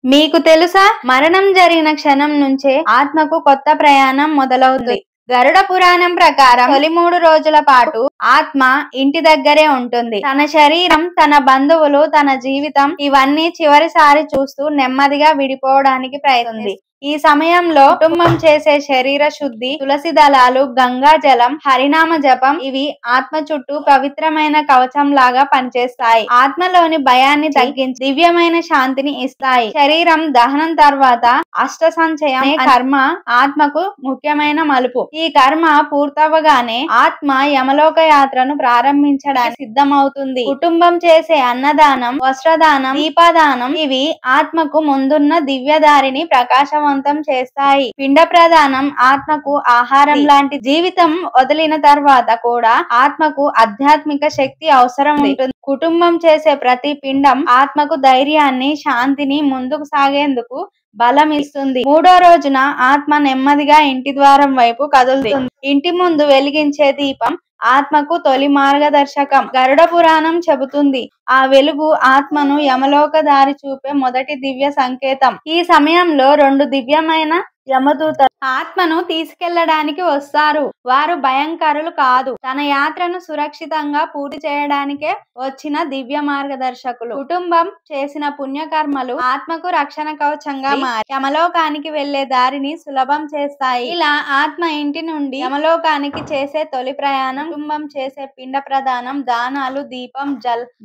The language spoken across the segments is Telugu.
మీకు తెలుసా, మరణం జరిగిన క్షణం నుంచే ఆత్మకు కొత్త ప్రయాణం మొదలవుతుంది. గరుడ పురాణం ప్రకారం తొలి 3 రోజుల పాటు ఆత్మ ఇంటి దగ్గరే ఉంటుంది. తన శరీరం, తన బంధువులు, తన జీవితం ఇవన్నీ చివరిసారి చూస్తూ నెమ్మదిగా విడిపోవడానికి ప్రయత్నిస్తుంది. ఈ సమయంలో కుటుంబం చేసే శరీర శుద్ధి, తులసి దళాలు, గంగా జలం, హరినామ జపం ఇవి ఆత్మ చుట్టూ పవిత్రమైన కవచం లాగా పనిచేస్తాయి. ఆత్మలోని భయాన్ని తగ్గించి దివ్యమైన శాంతిని ఇస్తాయి. శరీరం దహనం తర్వాత అష్ట సంచయం అనే కర్మ ఆత్మకు ముఖ్యమైన మలుపు. ఈ కర్మ పూర్తవగానే ఆత్మ యమలోక యాత్రను ప్రారంభించడానికి సిద్ధమవుతుంది. కుటుంబం చేసే అన్నదానం, వస్త్రదానం, దీపదానం ఇవి ఆత్మకు ముందున్న దివ్యదారిని ప్రకాశవంతం చేస్తాయి. పిండ ప్రదానం ఆత్మకు ఆహారం లాంటి. జీవితం వదిలిన తర్వాత కూడా ఆత్మకు ఆధ్యాత్మిక శక్తి అవసరం ఉంటుంది. కుటుంబం చేసే ప్రతి పిండం ఆత్మకు ధైర్యాన్ని, శాంతిని, ముందుకు సాగేందుకు బలం ఇస్తుంది. 3వ రోజున ఆత్మ నెమ్మదిగా ఇంటి ద్వారం వైపు కదులుతుంది. ఇంటి ముందు వెలిగించే దీపం ఆత్మకు తొలి మార్గదర్శకం. గరుడ పురాణం చెబుతుంది, ఆ వెలుగు ఆత్మను యమలోక దారి చూపే మొదటి దివ్య సంకేతం. ఈ సమయంలో 2 దివ్యమైన యమదూతలు ఆత్మను తీసుకెళ్లడానికి వస్తారు. వారు భయంకరులు కాదు, తన యాత్రను సురక్షితంగా పూర్తి చేయడానికే వచ్చిన దివ్య మార్గదర్శకులు. కుటుంబం చేసిన పుణ్యకర్మలు ఆత్మకు రక్షణ కవచంగా మారి యమలోకానికి వెళ్లే దారిని సులభం చేస్తాయి. ఇలా ఆత్మ ఇంటి నుండి యమలోకానికి చేసే తొలి ప్రయాణం, కుటుంబం చేసే పిండ ప్రదానం, దానాలు, దీపం,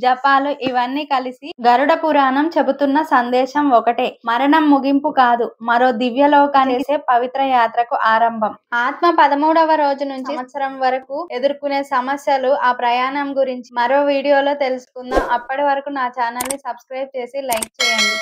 జపాలు ఇవన్నీ కలిసి గరుడ పురాణం చెబుతున్న సందేశం ఒకటే: మరణం ముగింపు కాదు, మరో దివ్యలోకానికి చేసే పవిత్ర యాత్రకు ఆరంభం. ఆత్మ 13వ రోజు నుంచి సంవత్సరం వరకు ఎదుర్కొనే సమస్యలు, ఆ ప్రయాణం గురించి మరో వీడియోలో తెలుసుకుందాం. అప్పటి వరకు నా ఛానల్ ని సబ్స్క్రైబ్ చేసి లైక్ చేయండి.